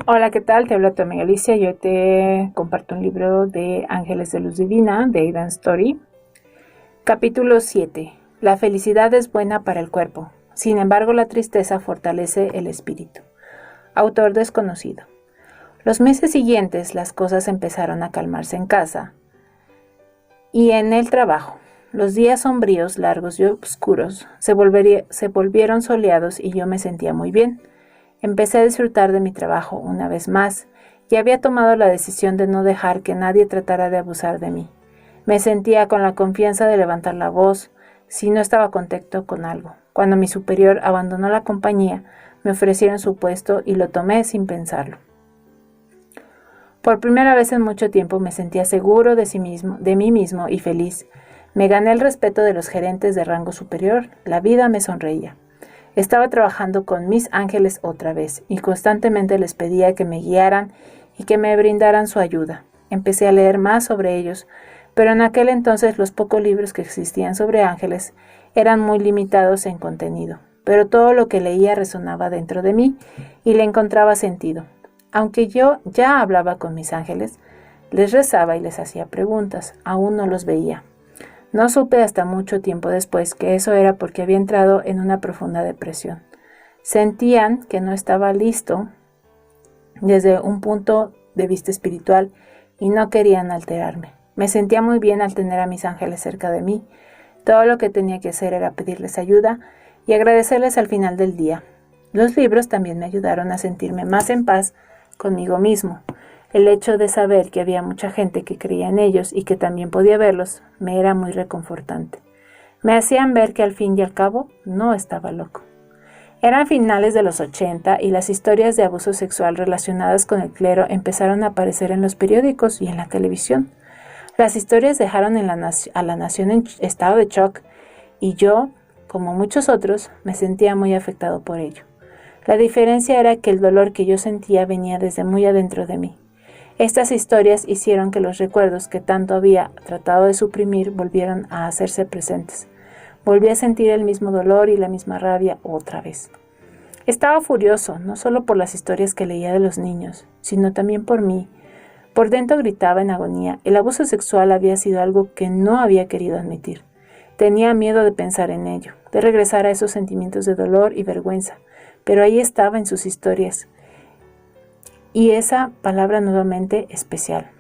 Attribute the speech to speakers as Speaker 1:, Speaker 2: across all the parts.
Speaker 1: Hola, ¿qué tal? Te habla tu amiga Alicia. Yo te comparto un libro de Ángeles de Luz Divina de Aidan Story. Capítulo 7. La felicidad es buena para el cuerpo. Sin embargo, la tristeza fortalece el espíritu. Autor desconocido. Los meses siguientes las cosas empezaron a calmarse en casa y en el trabajo. Los días sombríos, largos y oscuros se volvieron soleados y yo me sentía muy bien. Empecé a disfrutar de mi trabajo una vez más y había tomado la decisión de no dejar que nadie tratara de abusar de mí. Me sentía con la confianza de levantar la voz si no estaba contento con algo. Cuando mi superior abandonó la compañía, me ofrecieron su puesto y lo tomé sin pensarlo. Por primera vez en mucho tiempo me sentía seguro de mí mismo y feliz. Me gané el respeto de los gerentes de rango superior. La vida me sonreía. Estaba trabajando con mis ángeles otra vez y constantemente les pedía que me guiaran y que me brindaran su ayuda. Empecé a leer más sobre ellos, pero en aquel entonces los pocos libros que existían sobre ángeles eran muy limitados en contenido, pero todo lo que leía resonaba dentro de mí y le encontraba sentido. Aunque yo ya hablaba con mis ángeles, les rezaba y les hacía preguntas, aún no los veía. No supe hasta mucho tiempo después que eso era porque había entrado en una profunda depresión. Sentían que no estaba listo desde un punto de vista espiritual y no querían alterarme. Me sentía muy bien al tener a mis ángeles cerca de mí. Todo lo que tenía que hacer era pedirles ayuda y agradecerles al final del día. Los libros también me ayudaron a sentirme más en paz conmigo mismo. El hecho de saber que había mucha gente que creía en ellos y que también podía verlos me era muy reconfortante. Me hacían ver que al fin y al cabo no estaba loco. Eran finales de los 80 y las historias de abuso sexual relacionadas con el clero empezaron a aparecer en los periódicos y en la televisión. Las historias dejaron a la nación en estado de shock y yo, como muchos otros, me sentía muy afectado por ello. La diferencia era que el dolor que yo sentía venía desde muy adentro de mí. Estas historias hicieron que los recuerdos que tanto había tratado de suprimir volvieran a hacerse presentes. Volví a sentir el mismo dolor y la misma rabia otra vez. Estaba furioso, no solo por las historias que leía de los niños, sino también por mí. Por dentro gritaba en agonía. El abuso sexual había sido algo que no había querido admitir. Tenía miedo de pensar en ello, de regresar a esos sentimientos de dolor y vergüenza, pero ahí estaba en sus historias. Y esa palabra nuevamente especial.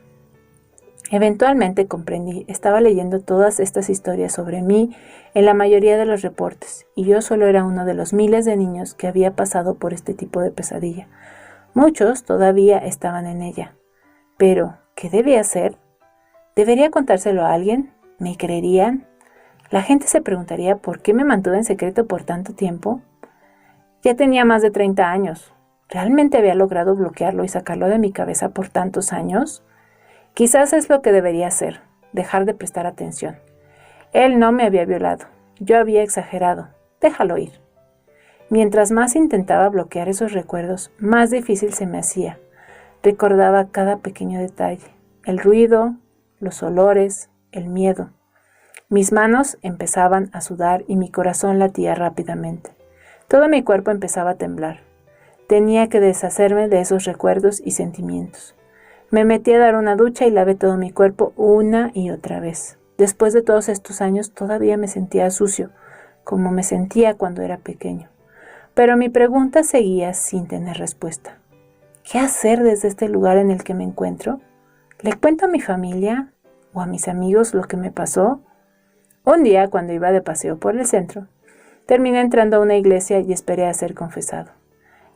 Speaker 1: Eventualmente comprendí, estaba leyendo todas estas historias sobre mí en la mayoría de los reportes, y yo solo era uno de los miles de niños que había pasado por este tipo de pesadilla. Muchos todavía estaban en ella. Pero, ¿qué debía hacer? ¿Debería contárselo a alguien? ¿Me creerían? ¿La gente se preguntaría por qué me mantuve en secreto por tanto tiempo? Ya tenía más de 30 años. ¿Realmente había logrado bloquearlo y sacarlo de mi cabeza por tantos años? Quizás es lo que debería hacer, dejar de prestar atención. Él no me había violado. Yo había exagerado. Déjalo ir. Mientras más intentaba bloquear esos recuerdos, más difícil se me hacía. Recordaba cada pequeño detalle, el ruido, los olores, el miedo. Mis manos empezaban a sudar y mi corazón latía rápidamente. Todo mi cuerpo empezaba a temblar. Tenía que deshacerme de esos recuerdos y sentimientos. Me metí a dar una ducha y lavé todo mi cuerpo una y otra vez. Después de todos estos años todavía me sentía sucio, como me sentía cuando era pequeño. Pero mi pregunta seguía sin tener respuesta. ¿Qué hacer desde este lugar en el que me encuentro? ¿Le cuento a mi familia o a mis amigos lo que me pasó? Un día, cuando iba de paseo por el centro, terminé entrando a una iglesia y esperé a ser confesado.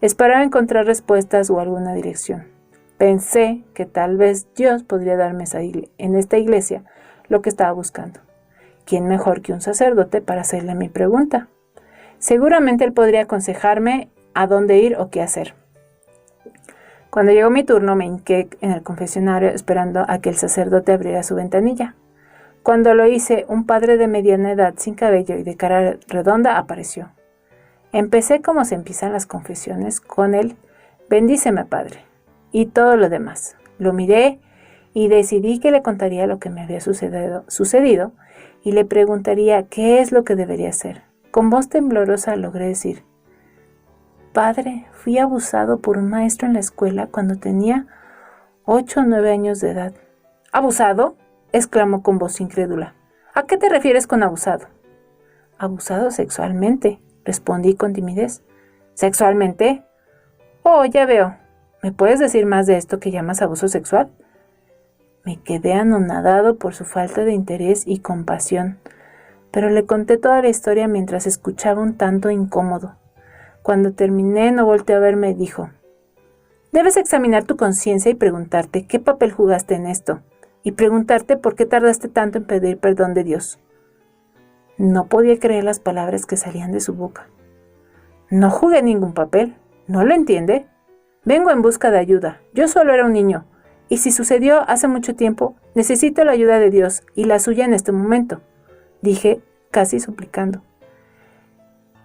Speaker 1: Esperaba encontrar respuestas o alguna dirección. Pensé que tal vez Dios podría darme en esta iglesia lo que estaba buscando. ¿Quién mejor que un sacerdote para hacerle mi pregunta? Seguramente él podría aconsejarme a dónde ir o qué hacer. Cuando llegó mi turno me hinqué en el confesionario esperando a que el sacerdote abriera su ventanilla. Cuando lo hice, un padre de mediana edad, sin cabello y de cara redonda, apareció. Empecé como se empiezan las confesiones, con el «Bendíceme, Padre», y todo lo demás. Lo miré y decidí que le contaría lo que me había sucedido y le preguntaría qué es lo que debería hacer. Con voz temblorosa logré decir padre, fui abusado por un maestro en la escuela cuando tenía 8 o 9 años de edad. ¿Abusado?, exclamó con voz incrédula. ¿A qué te refieres con abusado? Abusado sexualmente, respondí con timidez. ¿Sexualmente? Oh, ya veo. ¿Me puedes decir más de esto que llamas abuso sexual? Me quedé anonadado por su falta de interés y compasión, pero le conté toda la historia mientras escuchaba un tanto incómodo. Cuando terminé, no volteó a verme y dijo: debes examinar tu conciencia y preguntarte qué papel jugaste en esto, y preguntarte por qué tardaste tanto en pedir perdón de Dios. No podía creer las palabras que salían de su boca. No jugué ningún papel. ¿No lo entiende? Vengo en busca de ayuda. Yo solo era un niño, y si sucedió hace mucho tiempo, necesito la ayuda de Dios y la suya en este momento, dije, casi suplicando.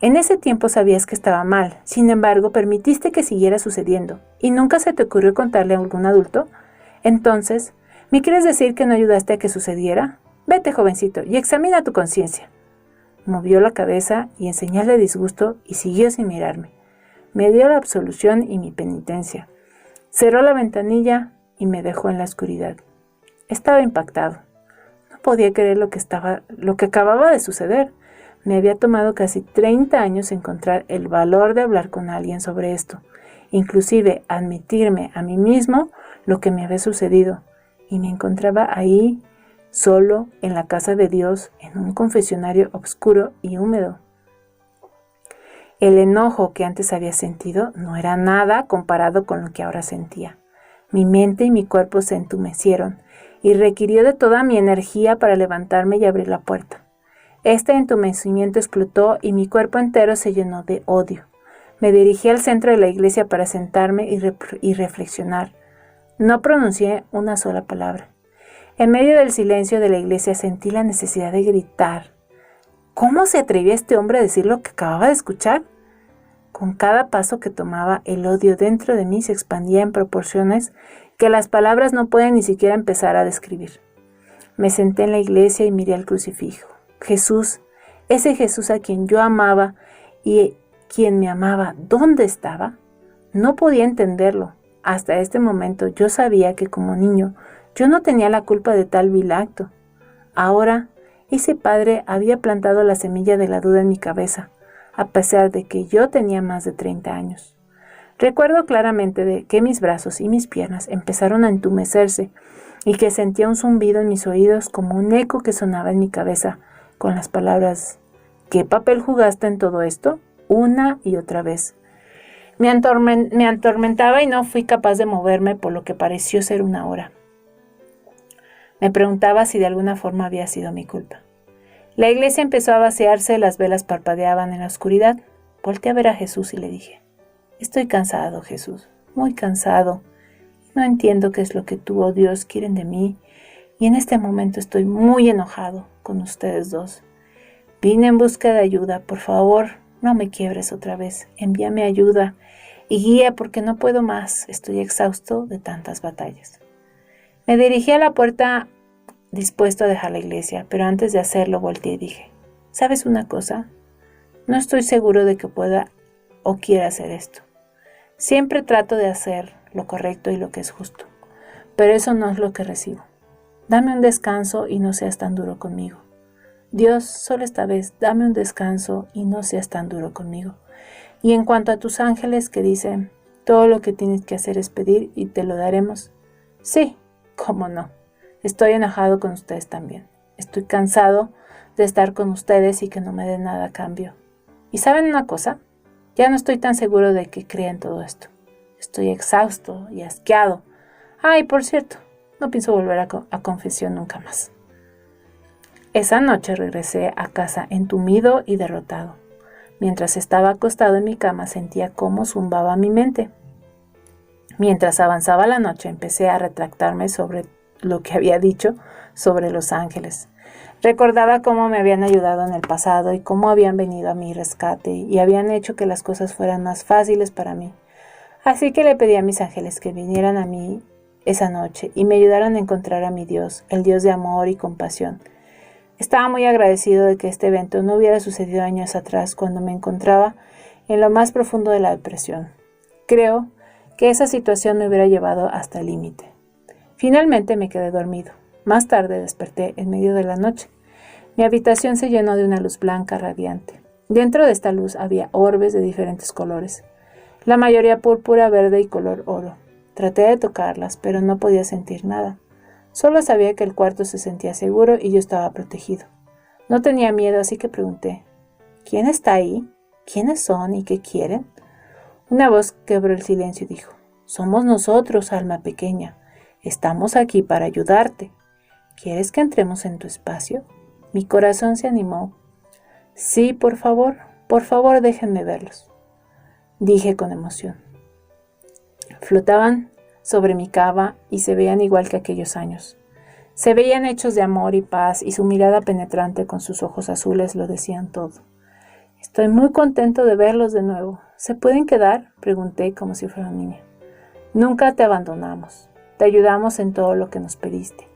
Speaker 1: En ese tiempo sabías que estaba mal, sin embargo, permitiste que siguiera sucediendo, y nunca se te ocurrió contarle a algún adulto. Entonces, ¿me quieres decir que no ayudaste a que sucediera? Vete, jovencito, y examina tu conciencia. Movió la cabeza y en señal de disgusto y siguió sin mirarme. Me dio la absolución y mi penitencia. Cerró la ventanilla y me dejó en la oscuridad. Estaba impactado. No podía creer lo que acababa de suceder. Me había tomado casi 30 años encontrar el valor de hablar con alguien sobre esto, inclusive admitirme a mí mismo lo que me había sucedido, y me encontraba ahí, solo, en la casa de Dios, en un confesionario oscuro y húmedo. El enojo que antes había sentido no era nada comparado con lo que ahora sentía. Mi mente y mi cuerpo se entumecieron y requirió de toda mi energía para levantarme y abrir la puerta. Este entumecimiento explotó y mi cuerpo entero se llenó de odio. Me dirigí al centro de la iglesia para sentarme y reflexionar. No pronuncié una sola palabra. En medio del silencio de la iglesia sentí la necesidad de gritar. ¿Cómo se atrevía este hombre a decir lo que acababa de escuchar? Con cada paso que tomaba, el odio dentro de mí se expandía en proporciones que las palabras no pueden ni siquiera empezar a describir. Me senté en la iglesia y miré al crucifijo. Jesús, ese Jesús a quien yo amaba y quien me amaba, ¿dónde estaba? No podía entenderlo. Hasta este momento yo sabía que como niño yo no tenía la culpa de tal vil acto. Ahora, ese padre había plantado la semilla de la duda en mi cabeza, a pesar de que yo tenía más de 30 años. Recuerdo claramente de que mis brazos y mis piernas empezaron a entumecerse y que sentía un zumbido en mis oídos como un eco que sonaba en mi cabeza con las palabras: ¿qué papel jugaste en todo esto? Una y otra vez. Me atormentaba y no fui capaz de moverme por lo que pareció ser una hora. Me preguntaba si de alguna forma había sido mi culpa. La iglesia empezó a vaciarse, las velas parpadeaban en la oscuridad. Volteé a ver a Jesús y le dije: estoy cansado, Jesús, muy cansado. No entiendo qué es lo que tú, oh Dios, quieren de mí, y en este momento estoy muy enojado con ustedes dos. Vine en busca de ayuda, por favor, no me quiebres otra vez, envíame ayuda y guía porque no puedo más, estoy exhausto de tantas batallas. Me dirigí a la puerta dispuesto a dejar la iglesia, pero antes de hacerlo volteé y dije: ¿sabes una cosa? No estoy seguro de que pueda o quiera hacer esto. Siempre trato de hacer lo correcto y lo que es justo, pero eso no es lo que recibo. Dame un descanso y no seas tan duro conmigo. Dios, solo esta vez, dame un descanso y no seas tan duro conmigo. Y en cuanto a tus ángeles que dicen: todo lo que tienes que hacer es pedir y te lo daremos. Sí, cómo no. Estoy enojado con ustedes también. Estoy cansado de estar con ustedes y que no me den nada a cambio. ¿Y saben una cosa? Ya no estoy tan seguro de que crea en todo esto. Estoy exhausto y asqueado. Ay, por cierto, no pienso volver a confesión nunca más. Esa noche regresé a casa entumido y derrotado. Mientras estaba acostado en mi cama sentía cómo zumbaba mi mente. Mientras avanzaba la noche empecé a retractarme sobre lo que había dicho sobre los ángeles. Recordaba cómo me habían ayudado en el pasado y cómo habían venido a mi rescate y habían hecho que las cosas fueran más fáciles para mí. Así que le pedí a mis ángeles que vinieran a mí esa noche y me ayudaran a encontrar a mi Dios, el Dios de amor y compasión. Estaba muy agradecido de que este evento no hubiera sucedido años atrás cuando me encontraba en lo más profundo de la depresión. Creo que esa situación me hubiera llevado hasta el límite. Finalmente me quedé dormido. Más tarde desperté en medio de la noche. Mi habitación se llenó de una luz blanca radiante. Dentro de esta luz había orbes de diferentes colores, la mayoría púrpura, verde y color oro. Traté de tocarlas, pero no podía sentir nada. Solo sabía que el cuarto se sentía seguro y yo estaba protegido. No tenía miedo, así que pregunté, ¿quién está ahí? ¿Quiénes son y qué quieren? Una voz quebró el silencio y dijo, somos nosotros, alma pequeña. Estamos aquí para ayudarte. ¿Quieres que entremos en tu espacio? Mi corazón se animó. Sí, por favor déjenme verlos, dije con emoción. Flotaban sobre mi cama y se veían igual que aquellos años. Se veían hechos de amor y paz y su mirada penetrante con sus ojos azules lo decían todo. Estoy muy contento de verlos de nuevo. ¿Se pueden quedar?, pregunté como si fuera una niña. Nunca te abandonamos. Te ayudamos en todo lo que nos pediste.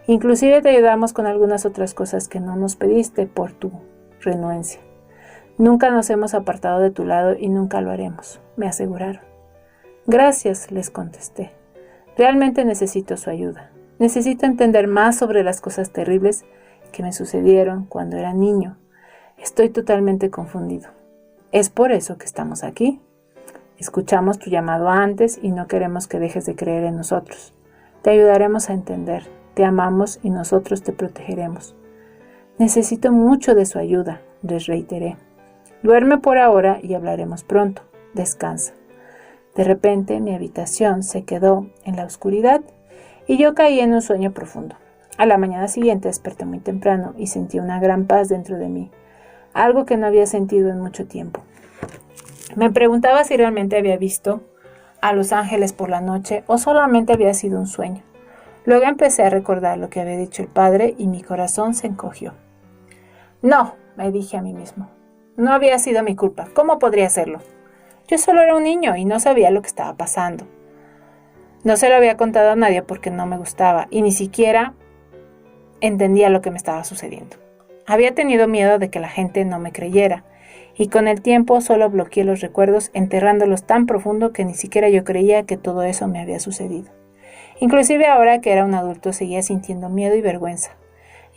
Speaker 1: Inclusive te ayudamos con algunas otras cosas que no nos pediste por tu renuencia. Nunca nos hemos apartado de tu lado y nunca lo haremos, me aseguraron. Gracias, les contesté. Realmente necesito su ayuda. Necesito entender más sobre las cosas terribles que me sucedieron cuando era niño. Estoy totalmente confundido. Es por eso que estamos aquí. Escuchamos tu llamado antes y no queremos que dejes de creer en nosotros. Te ayudaremos a entender. Te amamos y nosotros te protegeremos. Necesito mucho de su ayuda, les reiteré. Duerme por ahora y hablaremos pronto. Descansa. De repente mi habitación se quedó en la oscuridad y yo caí en un sueño profundo. A la mañana siguiente desperté muy temprano y sentí una gran paz dentro de mí, algo que no había sentido en mucho tiempo. Me preguntaba si realmente había visto a los ángeles por la noche o solamente había sido un sueño. Luego empecé a recordar lo que había dicho el padre y mi corazón se encogió. No, me dije a mí mismo, no había sido mi culpa. ¿Cómo podría hacerlo? Yo solo era un niño y no sabía lo que estaba pasando. No se lo había contado a nadie porque no me gustaba y ni siquiera entendía lo que me estaba sucediendo. Había tenido miedo de que la gente no me creyera y con el tiempo solo bloqueé los recuerdos enterrándolos tan profundo que ni siquiera yo creía que todo eso me había sucedido. Inclusive ahora que era un adulto seguía sintiendo miedo y vergüenza.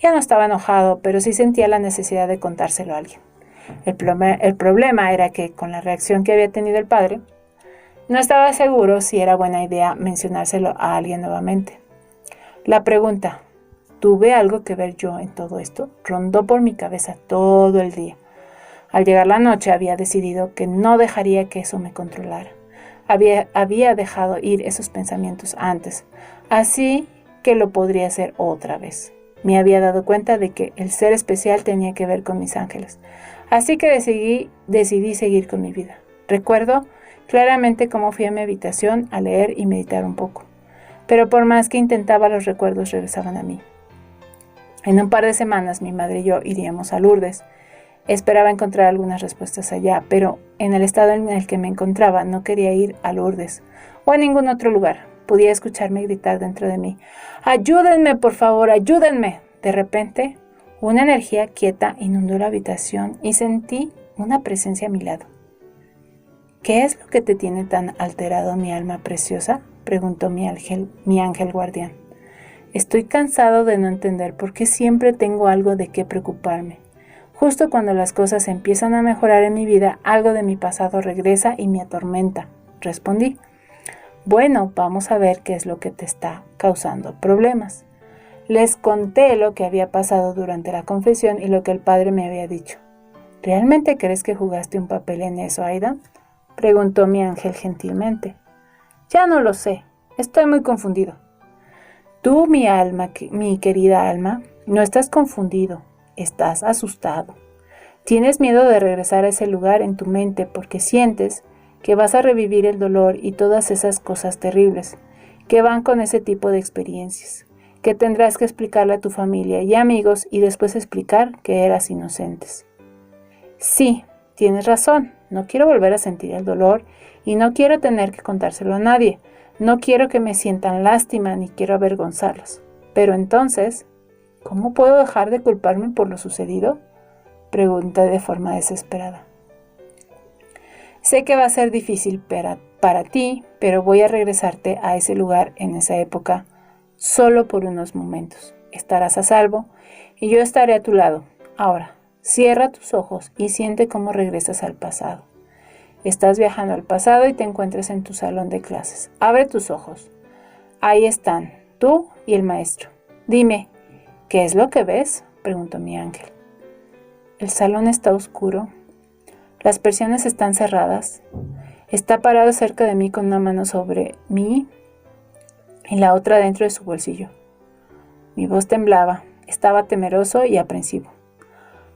Speaker 1: Ya no estaba enojado, pero sí sentía la necesidad de contárselo a alguien. El problema era que, con la reacción que había tenido el padre, no estaba seguro si era buena idea mencionárselo a alguien nuevamente. La pregunta, ¿tuve algo que ver yo en todo esto?, rondó por mi cabeza todo el día. Al llegar la noche había decidido que no dejaría que eso me controlara. Había dejado ir esos pensamientos antes, así que lo podría hacer otra vez. Me había dado cuenta de que el ser especial tenía que ver con mis ángeles, así que decidí seguir con mi vida. Recuerdo claramente cómo fui a mi habitación a leer y meditar un poco, pero por más que intentaba los recuerdos regresaban a mí. En un par de semanas mi madre y yo iríamos a Lourdes. Esperaba encontrar algunas respuestas allá, pero en el estado en el que me encontraba no quería ir a Lourdes o a ningún otro lugar. Podía escucharme gritar dentro de mí, ¡ayúdenme, por favor, ayúdenme! De repente, una energía quieta inundó la habitación y sentí una presencia a mi lado. ¿Qué es lo que te tiene tan alterado, mi alma preciosa?, preguntó mi ángel guardián. Estoy cansado de no entender por qué siempre tengo algo de qué preocuparme. Justo cuando las cosas empiezan a mejorar en mi vida, algo de mi pasado regresa y me atormenta, respondí. Bueno, vamos a ver qué es lo que te está causando problemas. Les conté lo que había pasado durante la confesión y lo que el padre me había dicho. ¿Realmente crees que jugaste un papel en eso, Aidan?, preguntó mi ángel gentilmente. Ya no lo sé, estoy muy confundido. Tú, mi querida alma, no estás confundido. Estás asustado. Tienes miedo de regresar a ese lugar en tu mente porque sientes que vas a revivir el dolor y todas esas cosas terribles que van con ese tipo de experiencias, que tendrás que explicarle a tu familia y amigos y después explicar que eras inocentes. Sí, tienes razón. No quiero volver a sentir el dolor y no quiero tener que contárselo a nadie. No quiero que me sientan lástima ni quiero avergonzarlos. Pero entonces, ¿cómo puedo dejar de culparme por lo sucedido?, pregunté de forma desesperada. Sé que va a ser difícil para ti, pero voy a regresarte a ese lugar en esa época solo por unos momentos. Estarás a salvo y yo estaré a tu lado. Ahora, cierra tus ojos y siente cómo regresas al pasado. Estás viajando al pasado y te encuentras en tu salón de clases. Abre tus ojos. Ahí están, tú y el maestro. Dime, ¿qué es lo que ves?, preguntó mi ángel. El salón está oscuro. Las persianas están cerradas. Está parado cerca de mí con una mano sobre mí y la otra dentro de su bolsillo. Mi voz temblaba. Estaba temeroso y aprensivo.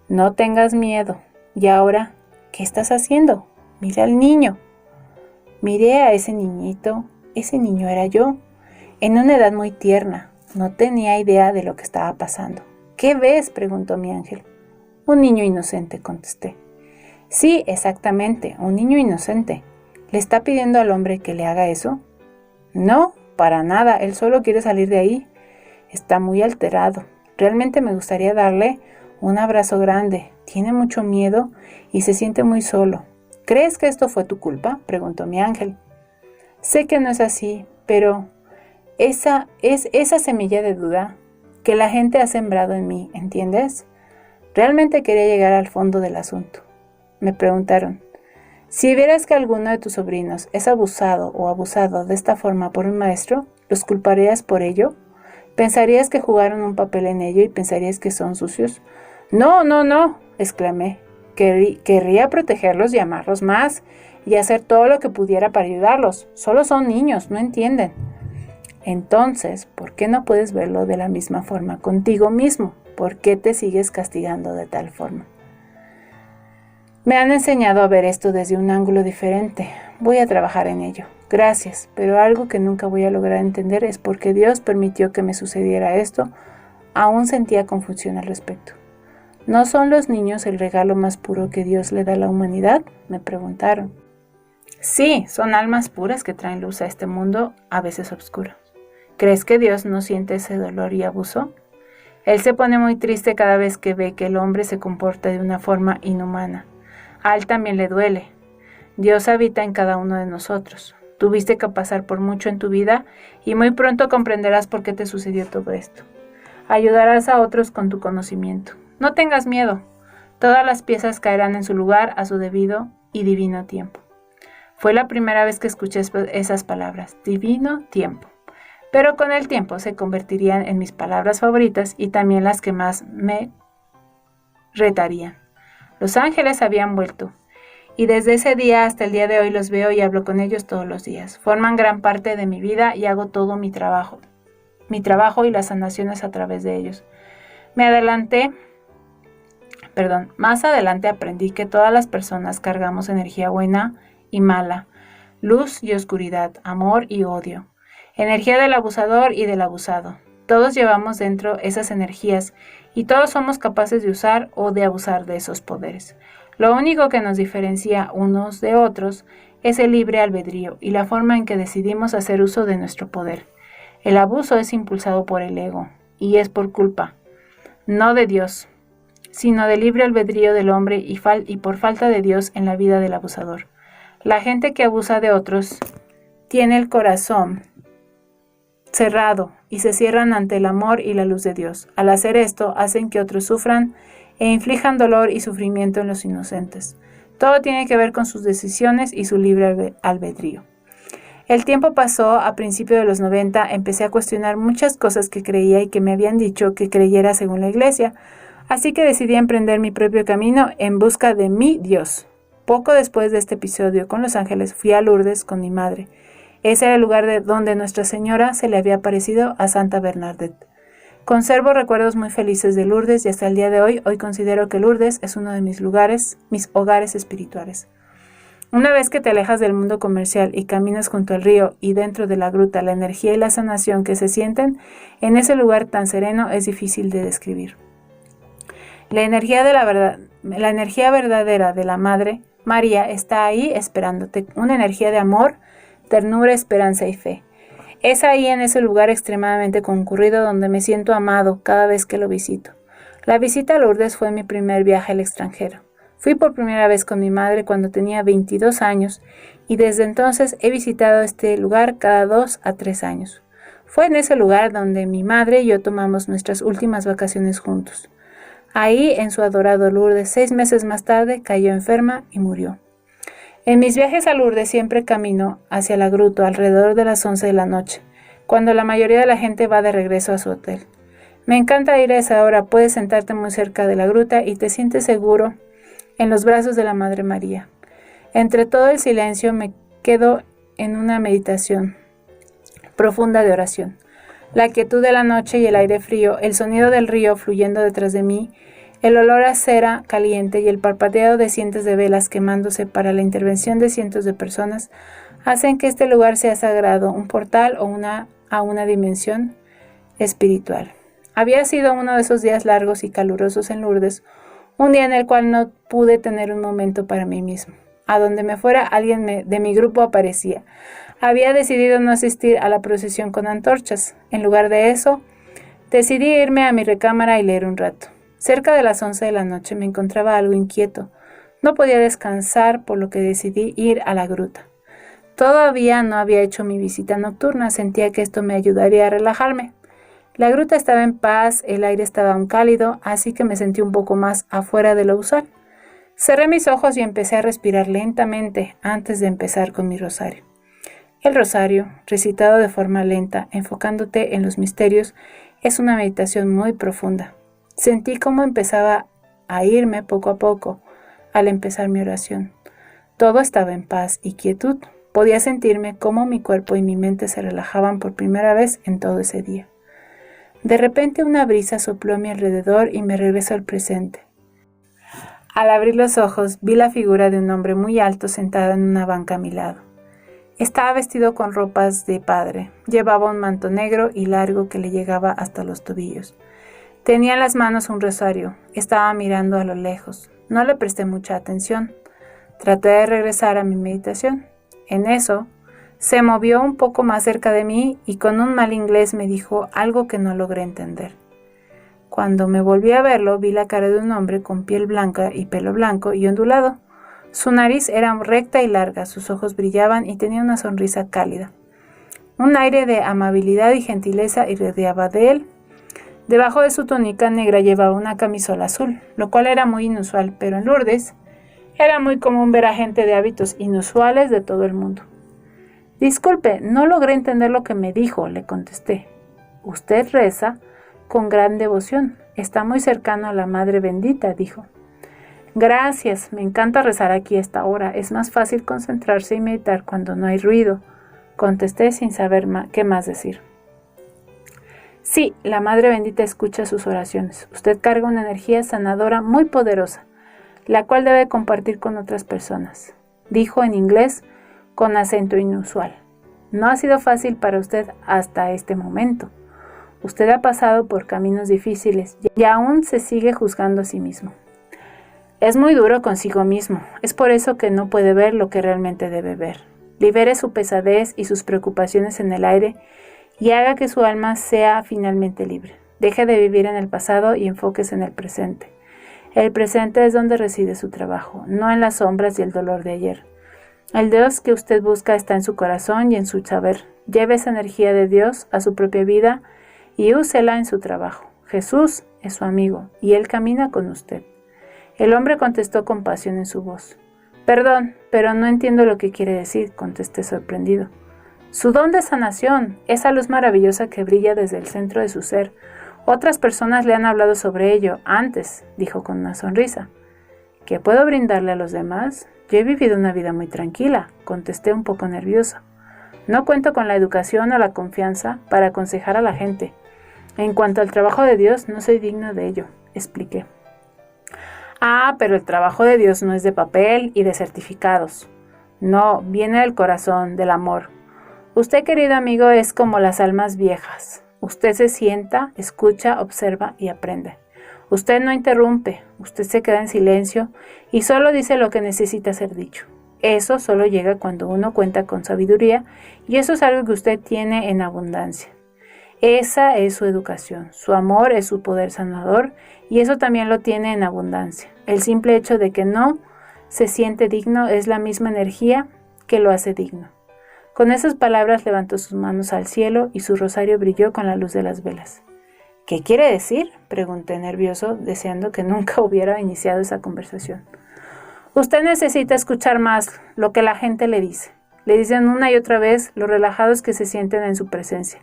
Speaker 1: No tengas miedo. ¿Y ahora qué estás haciendo? Mira al niño. Miré a ese niñito. Ese niño era yo, en una edad muy tierna. No tenía idea de lo que estaba pasando. ¿Qué ves?, preguntó mi ángel. Un niño inocente, contesté. Sí, exactamente, un niño inocente. ¿Le está pidiendo al hombre que le haga eso? No, para nada, él solo quiere salir de ahí. Está muy alterado. Realmente me gustaría darle un abrazo grande. Tiene mucho miedo y se siente muy solo. ¿Crees que esto fue tu culpa?, preguntó mi ángel. Sé que no es así, pero esa es esa semilla de duda que la gente ha sembrado en mí, ¿entiendes? Realmente quería llegar al fondo del asunto. Me preguntaron, si vieras que alguno de tus sobrinos es abusado o abusado de esta forma por un maestro, ¿los culparías por ello? ¿Pensarías que jugaron un papel en ello y pensarías que son sucios? No, no, no, exclamé. Querría protegerlos y amarlos más y hacer todo lo que pudiera para ayudarlos. Solo son niños, no entienden. Entonces, ¿por qué no puedes verlo de la misma forma contigo mismo? ¿Por qué te sigues castigando de tal forma? Me han enseñado a ver esto desde un ángulo diferente. Voy a trabajar en ello. Gracias, pero algo que nunca voy a lograr entender es por qué Dios permitió que me sucediera esto. Aún sentía confusión al respecto. ¿No son los niños el regalo más puro que Dios le da a la humanidad?, me preguntaron. Sí, son almas puras que traen luz a este mundo, a veces oscuro. ¿Crees que Dios no siente ese dolor y abuso? Él se pone muy triste cada vez que ve que el hombre se comporta de una forma inhumana. A él también le duele. Dios habita en cada uno de nosotros. Tuviste que pasar por mucho en tu vida y muy pronto comprenderás por qué te sucedió todo esto. Ayudarás a otros con tu conocimiento. No tengas miedo. Todas las piezas caerán en su lugar a su debido y divino tiempo. Fue la primera vez que escuché esas palabras, divino tiempo. Pero con el tiempo se convertirían en mis palabras favoritas y también las que más me retarían. Los ángeles habían vuelto, y desde ese día hasta el día de hoy los veo y hablo con ellos todos los días. Forman gran parte de mi vida y hago todo mi trabajo y las sanaciones a través de ellos. Más adelante aprendí que todas las personas cargamos energía buena y mala, luz y oscuridad, amor y odio. Energía del abusador y del abusado. Todos llevamos dentro esas energías y todos somos capaces de usar o de abusar de esos poderes. Lo único que nos diferencia unos de otros es el libre albedrío y la forma en que decidimos hacer uso de nuestro poder. El abuso es impulsado por el ego y es por culpa, no de Dios, sino del libre albedrío del hombre y por falta de Dios en la vida del abusador. La gente que abusa de otros tiene el corazón cerrado y se cierran ante el amor y la luz de Dios. Al hacer esto, hacen que otros sufran e inflijan dolor y sufrimiento en los inocentes. Todo tiene que ver con sus decisiones y su libre albedrío. El tiempo pasó, a principios de los 90, empecé a cuestionar muchas cosas que creía y que me habían dicho que creyera según la iglesia, así que decidí emprender mi propio camino en busca de mi Dios. Poco después de este episodio con los ángeles, fui a Lourdes con mi madre. Ese era el lugar donde Nuestra Señora se le había aparecido a Santa Bernadette. Conservo recuerdos muy felices de Lourdes y hasta el día de hoy considero que Lourdes es uno de mis hogares espirituales. Una vez que te alejas del mundo comercial y caminas junto al río y dentro de la gruta, la energía y la sanación que se sienten en ese lugar tan sereno es difícil de describir. La energía verdadera de la Madre María está ahí esperándote, una energía de amor, ternura, esperanza y fe. Es ahí en ese lugar extremadamente concurrido donde me siento amado cada vez que lo visito. La visita a Lourdes fue mi primer viaje al extranjero. Fui por primera vez con mi madre cuando tenía 22 años y desde entonces he visitado este lugar cada 2 a 3 años. Fue en ese lugar donde mi madre y yo tomamos nuestras últimas vacaciones juntos. Ahí, en su adorado Lourdes, 6 meses más tarde, cayó enferma y murió. En mis viajes a Lourdes siempre camino hacia la gruta alrededor de las 11 de la noche, cuando la mayoría de la gente va de regreso a su hotel. Me encanta ir a esa hora, puedes sentarte muy cerca de la gruta y te sientes seguro en los brazos de la Madre María. Entre todo el silencio me quedo en una meditación profunda de oración. La quietud de la noche y el aire frío, el sonido del río fluyendo detrás de mí, el olor a cera caliente y el parpadeo de cientos de velas quemándose para la intervención de cientos de personas hacen que este lugar sea sagrado, un portal a una dimensión espiritual. Había sido uno de esos días largos y calurosos en Lourdes, un día en el cual no pude tener un momento para mí mismo. A donde me fuera, alguien de mi grupo aparecía. Había decidido no asistir a la procesión con antorchas. En lugar de eso, decidí irme a mi recámara y leer un rato. Cerca de las 11 de la noche me encontraba algo inquieto. No podía descansar, por lo que decidí ir a la gruta. Todavía no había hecho mi visita nocturna, sentía que esto me ayudaría a relajarme. La gruta estaba en paz, el aire estaba aún cálido, así que me sentí un poco más afuera de lo usual. Cerré mis ojos y empecé a respirar lentamente antes de empezar con mi rosario. El rosario, recitado de forma lenta, enfocándote en los misterios, es una meditación muy profunda. Sentí cómo empezaba a irme poco a poco al empezar mi oración. Todo estaba en paz y quietud. Podía sentirme cómo mi cuerpo y mi mente se relajaban por primera vez en todo ese día. De repente una brisa sopló a mi alrededor y me regresó al presente. Al abrir los ojos vi la figura de un hombre muy alto sentado en una banca a mi lado. Estaba vestido con ropas de padre. Llevaba un manto negro y largo que le llegaba hasta los tobillos. Tenía en las manos un rosario. Estaba mirando a lo lejos. No le presté mucha atención. Traté de regresar a mi meditación. En eso, se movió un poco más cerca de mí y con un mal inglés me dijo algo que no logré entender. Cuando me volví a verlo, vi la cara de un hombre con piel blanca y pelo blanco y ondulado. Su nariz era recta y larga, sus ojos brillaban y tenía una sonrisa cálida. Un aire de amabilidad y gentileza irradiaba de él. Debajo de su túnica negra llevaba una camisola azul, lo cual era muy inusual, pero en Lourdes era muy común ver a gente de hábitos inusuales de todo el mundo. Disculpe, no logré entender lo que me dijo, le contesté. Usted reza con gran devoción. Está muy cercano a la Madre Bendita, dijo. Gracias, me encanta rezar aquí a esta hora. Es más fácil concentrarse y meditar cuando no hay ruido, contesté sin saber qué más decir. Sí, la Madre Bendita escucha sus oraciones. Usted carga una energía sanadora muy poderosa, la cual debe compartir con otras personas, dijo en inglés con acento inusual. No ha sido fácil para usted hasta este momento. Usted ha pasado por caminos difíciles y aún se sigue juzgando a sí mismo. Es muy duro consigo mismo, es por eso que no puede ver lo que realmente debe ver. Libere su pesadez y sus preocupaciones en el aire y haga que su alma sea finalmente libre. Deje de vivir en el pasado y enfóquese en el presente. El presente es donde reside su trabajo, no en las sombras y el dolor de ayer. El Dios que usted busca está en su corazón y en su saber. Lleve esa energía de Dios a su propia vida y úsela en su trabajo. Jesús es su amigo y Él camina con usted. El hombre contestó con pasión en su voz. Perdón, pero no entiendo lo que quiere decir, contesté sorprendido. Su don de sanación, esa luz maravillosa que brilla desde el centro de su ser. Otras personas le han hablado sobre ello antes, dijo con una sonrisa. ¿Qué puedo brindarle a los demás? Yo he vivido una vida muy tranquila, contesté un poco nervioso. No cuento con la educación o la confianza para aconsejar a la gente. En cuanto al trabajo de Dios, no soy digno de ello, expliqué. Ah, pero el trabajo de Dios no es de papel y de certificados. No, viene del corazón, del amor. Usted, querido amigo, es como las almas viejas. Usted se sienta, escucha, observa y aprende. Usted no interrumpe, usted se queda en silencio y solo dice lo que necesita ser dicho. Eso solo llega cuando uno cuenta con sabiduría y eso es algo que usted tiene en abundancia. Esa es su educación, su amor es su poder sanador y eso también lo tiene en abundancia. El simple hecho de que no se siente digno es la misma energía que lo hace digno. Con esas palabras levantó sus manos al cielo y su rosario brilló con la luz de las velas. ¿Qué quiere decir?, pregunté nervioso, deseando que nunca hubiera iniciado esa conversación. Usted necesita escuchar más lo que la gente le dice. Le dicen una y otra vez lo relajados que se sienten en su presencia.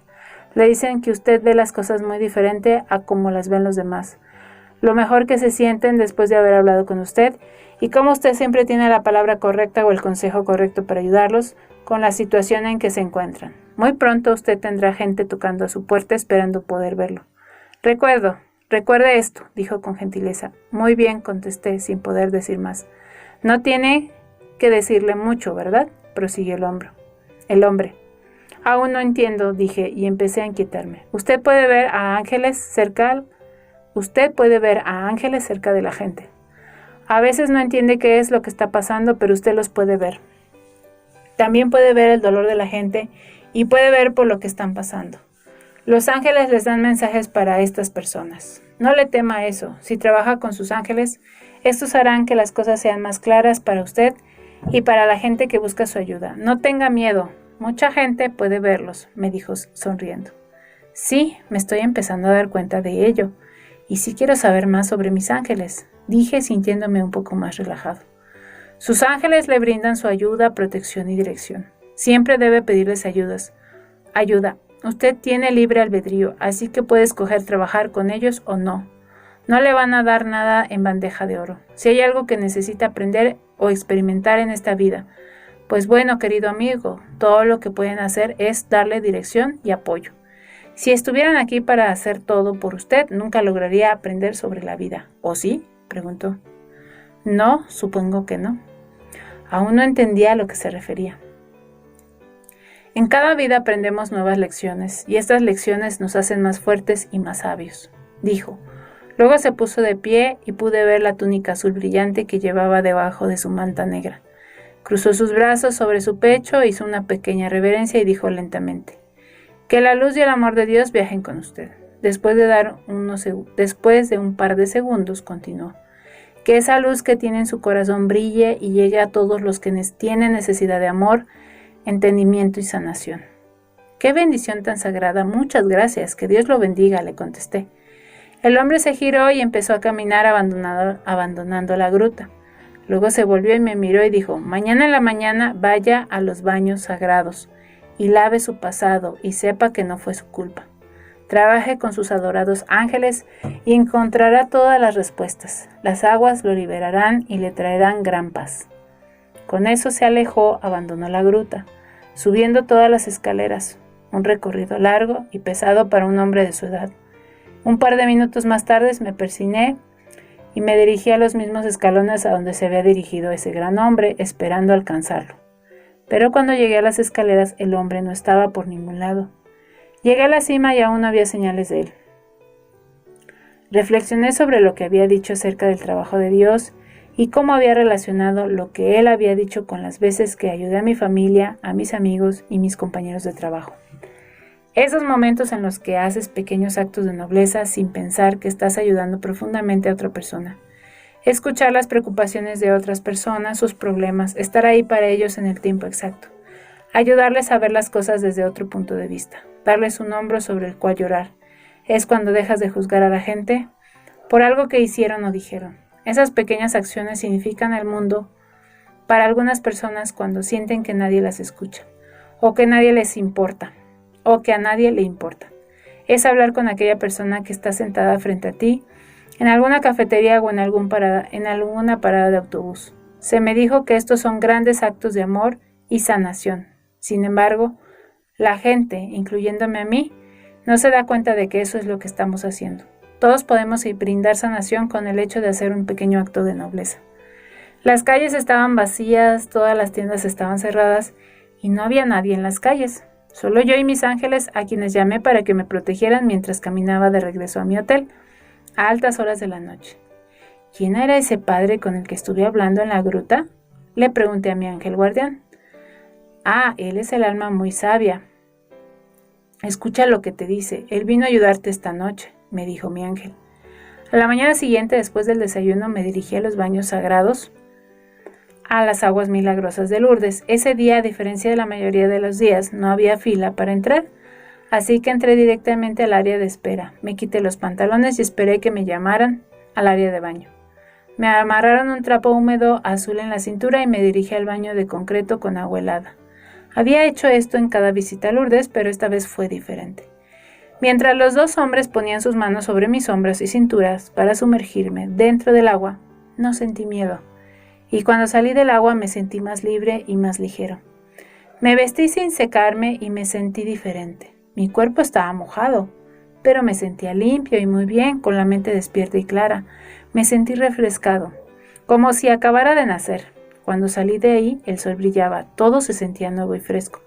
Speaker 1: Le dicen que usted ve las cosas muy diferente a como las ven los demás. Lo mejor que se sienten después de haber hablado con usted y cómo usted siempre tiene la palabra correcta o el consejo correcto para ayudarlos con la situación en que se encuentran. Muy pronto usted tendrá gente tocando a su puerta esperando poder verlo. Recuerde esto, dijo con gentileza. Muy bien, contesté sin poder decir más. No tiene que decirle mucho, ¿verdad?, prosiguió el hombre. Aún no entiendo, dije, y empecé a inquietarme. Usted puede ver a ángeles cerca de la gente. A veces no entiende qué es lo que está pasando, pero usted los puede ver. También puede ver el dolor de la gente y puede ver por lo que están pasando. Los ángeles les dan mensajes para estas personas. No le tema a eso. Si trabaja con sus ángeles, estos harán que las cosas sean más claras para usted y para la gente que busca su ayuda. No tenga miedo. Mucha gente puede verlos, me dijo sonriendo. Sí, me estoy empezando a dar cuenta de ello. Y sí quiero saber más sobre mis ángeles, dije sintiéndome un poco más relajado. Sus ángeles le brindan su ayuda, protección y dirección. Siempre debe pedirles ayuda. Usted tiene libre albedrío, así que puede escoger trabajar con ellos o no. No le van a dar nada en bandeja de oro. Si hay algo que necesita aprender o experimentar en esta vida, pues bueno, querido amigo, todo lo que pueden hacer es darle dirección y apoyo. Si estuvieran aquí para hacer todo por usted, nunca lograría aprender sobre la vida. ¿O sí?, preguntó. No, supongo que no. Aún no entendía a lo que se refería. En cada vida aprendemos nuevas lecciones, y estas lecciones nos hacen más fuertes y más sabios, dijo. Luego se puso de pie y pude ver la túnica azul brillante que llevaba debajo de su manta negra. Cruzó sus brazos sobre su pecho, hizo una pequeña reverencia y dijo lentamente: que la luz y el amor de Dios viajen con usted. Después de un par de segundos, continuó: que esa luz que tiene en su corazón brille y llegue a todos los que tienen necesidad de amor, entendimiento y sanación. ¡Qué bendición tan sagrada! Muchas gracias, que Dios lo bendiga, le contesté. El hombre se giró y empezó a caminar abandonando la gruta. Luego se volvió y me miró y dijo: mañana en la mañana vaya a los baños sagrados y lave su pasado y sepa que no fue su culpa. Trabaje con sus adorados ángeles y encontrará todas las respuestas. Las aguas lo liberarán y le traerán gran paz. Con eso se alejó, abandonó la gruta, subiendo todas las escaleras, un recorrido largo y pesado para un hombre de su edad. Un par de minutos más tarde me persigné y me dirigí a los mismos escalones a donde se había dirigido ese gran hombre, esperando alcanzarlo. Pero cuando llegué a las escaleras, el hombre no estaba por ningún lado. Llegué a la cima y aún no había señales de él. Reflexioné sobre lo que había dicho acerca del trabajo de Dios y cómo había relacionado lo que él había dicho con las veces que ayudé a mi familia, a mis amigos y mis compañeros de trabajo. Esos momentos en los que haces pequeños actos de nobleza sin pensar que estás ayudando profundamente a otra persona. Escuchar las preocupaciones de otras personas, sus problemas, estar ahí para ellos en el tiempo exacto. Ayudarles a ver las cosas desde otro punto de vista. Darles un hombro sobre el cual llorar. Es cuando dejas de juzgar a la gente por algo que hicieron o dijeron. Esas pequeñas acciones significan el mundo para algunas personas cuando sienten que nadie las escucha, o que nadie les importa, o que a nadie le importa. Es hablar con aquella persona que está sentada frente a ti, en alguna cafetería o en alguna parada de autobús. Se me dijo que estos son grandes actos de amor y sanación. Sin embargo, la gente, incluyéndome a mí, no se da cuenta de que eso es lo que estamos haciendo. Todos podemos brindar sanación con el hecho de hacer un pequeño acto de nobleza. Las calles estaban vacías, todas las tiendas estaban cerradas y no había nadie en las calles. Solo yo y mis ángeles, a quienes llamé para que me protegieran mientras caminaba de regreso a mi hotel, a altas horas de la noche. ¿Quién era ese padre con el que estuve hablando en la gruta?, le pregunté a mi ángel guardián. Él es el alma muy sabia. Escucha lo que te dice. Él vino a ayudarte esta noche, me dijo mi ángel. A la mañana siguiente, después del desayuno, me dirigí a los baños sagrados, a las aguas milagrosas de Lourdes. Ese día, a diferencia de la mayoría de los días, no había fila para entrar, así que entré directamente al área de espera. Me quité los pantalones y esperé que me llamaran al área de baño. Me amarraron un trapo húmedo azul en la cintura y me dirigí al baño de concreto con agua helada. Había hecho esto en cada visita a Lourdes, pero esta vez fue diferente. Mientras los dos hombres ponían sus manos sobre mis hombros y cinturas para sumergirme dentro del agua, no sentí miedo. Y cuando salí del agua me sentí más libre y más ligero. Me vestí sin secarme y me sentí diferente. Mi cuerpo estaba mojado, pero me sentía limpio y muy bien, con la mente despierta y clara. Me sentí refrescado, como si acabara de nacer. Cuando salí de ahí, el sol brillaba, todo se sentía nuevo y fresco.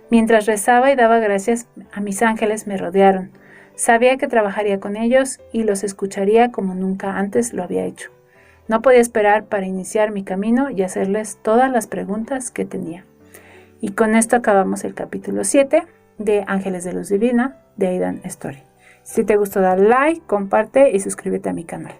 Speaker 1: Mientras rezaba y daba gracias, a mis ángeles me rodearon. Sabía que trabajaría con ellos y los escucharía como nunca antes lo había hecho. No podía esperar para iniciar mi camino y hacerles todas las preguntas que tenía. Y con esto acabamos el capítulo 7 de Ángeles de Luz Divina de Aidan Story. Si te gustó, dale like, comparte y suscríbete a mi canal.